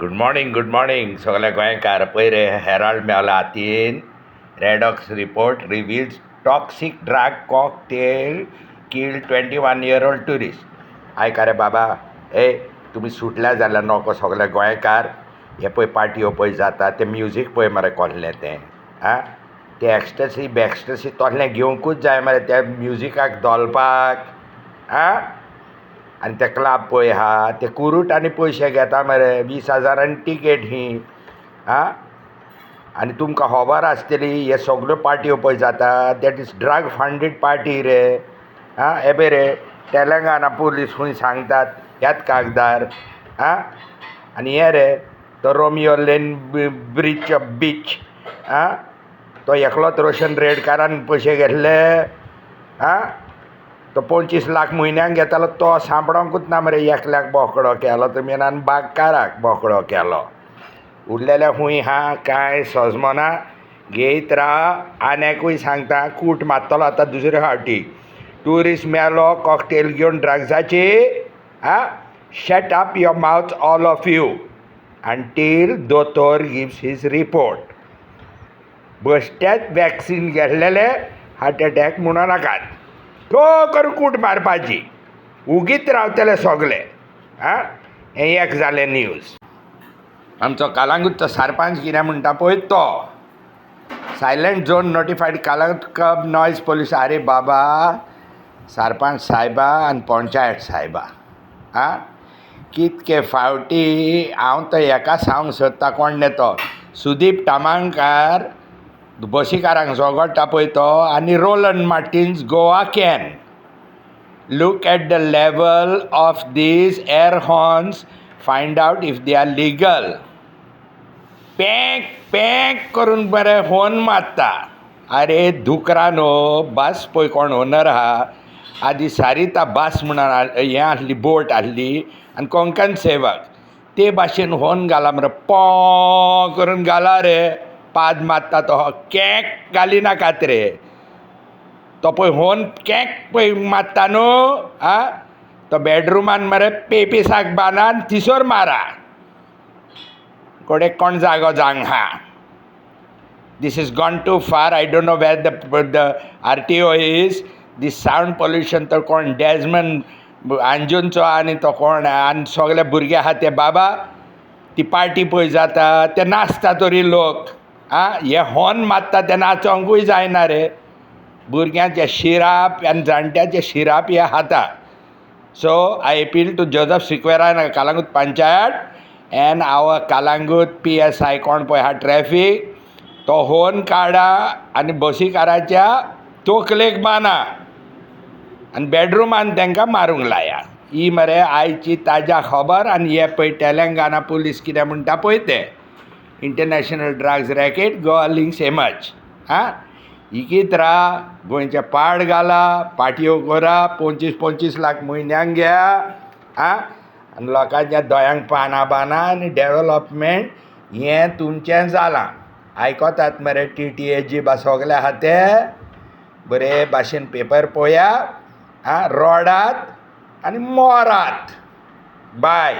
Good morning सगळे गोंयकार. पयर हेराल्ड मेळ्ळा हातीन. Redox report reveals toxic drug cocktail killed 21-year-old tourist. आयका रे बाबा, तुमी सुटल्या जाल्यार नको सगळे गोंयकार. हे पळय पार्ट्यो पळय जाता तें म्युजीक पळय मरे कसलें तें. तें एक्स्टसी बॅक्स्टसी तसलें घेवंकूच जाय मरे त्या म्युजिकाक धोलपाक. आनी ते क्लब पळय आहा ते कुरूट आनी पयशे घेता मरे. 20,000 टिकेट ही. आनी तुमकां खबर आसतली हे सगल्यो पार्ट्यो पळय जाता that is drug funded party रे. हे पळय रे, तेलंगाना पुलीस खंय सांगतात ह्यात कागदार. आनी हे रे तो रोमियो लेन ब्रिजच्या बीच. तो एकलोच रोशन रेडकारान पयशे घेतले. तो 25 लाख म्हयन्याक घेतालो तो सांपडोंकूच ना मरे. एकल्याक बोकडो केलो तुमी आनी बागकाराक बोकडो केलो. उरलेल्या खूंय हा कांय सजमना. घेयत राव. आनेकूय सांगता कूट मारतलो आतां दुसरे फावटी. ट्युरिस्ट मेलो कॉकटेल घेवन ड्रग्साची. Shut up your mouth all of you until दोतोर गिव्स हीज रिपोर्ट. बेश्टेच वॅक्सीन घेतलेले हार्ट अटॅक म्हणूं नाकात. तो करून कूट मारपाची. उगीत रावतले सगळे. हें एक जालें न्यूज. आमचो कालांगूटचो सरपंच कितें म्हणटा पळय तो. Silent zone notified Calangute club noise pollution. आरे बाबा, सरपंच सायबा आनी पंचायत सायबा, कितके फावटी हांव तो हेका सांगूंक सोदता. कोण तो सुदीप तामांकार बशीकारांक झगडटा पळय तो. आनी Roland Martins Goa can. Look at the level of these air horns. Find out if they are legal. Pack pack करून बरे हॉर्न मारता. आरे धुकरानो, बास पळय कोण ओनर आहा. आदी सारिता बास म्हणून हें आसली बोट आसली आनी कोंकण सेवक ते भाशेन हॉर्न घाला मरे. पॉ करून घाला रे. पाद मारता तो कॅक घाली नाकात रे. तो पळय हॉर्न कॅक पळय मारता न्हू. तो बेडरुमान मरे पेपिसाक बांदा आनी थिसोर मारा. कोडेक कोण जागो जावंक हा. This has gone too far. I don't know where the RTO is. This sound pollution तो कोण डेजमंड अंजुनचो आनी तो कोण आनी सगळे भुरगे आहा ते बाबा. ती पार्टी पळय जाता ते नाचता तरी लोक. हे हॉर्न मारता ते नाचोंकूय जायना रे. भुरग्यांचे शिराप आनी जाणट्याचे शिराप हे खाता. So I appeal to Joseph Sequeira Calangute panchayat and our Calangute PSI कोण पळय हा ट्रॅफिक. तो हॉर्न काडा आनी बशीकाराच्या तोकलेक बांदा आनी बेडरुमान तांकां मारूंक लाया. ही मरे आयची ताज्या खबर. आनी हे पळय तेलंगाना पुलीस कितें म्हणटा पळय ते. International drugs racket Goa links emerge. इकीत राहा. गोंयचे पाड घाला. पाटयो करा. 25-25 लाख म्हयन्याक घ्या. आनी लोकांच्या दोळ्यांक पानां बांदा आनी डेवलॉपमेंट हें तुमचें जालां. आयकतात मरे TTAG बा सगळे आहा ते. बरे भाशेन पेपर पळया. रोडात आनी मोरात. बाय.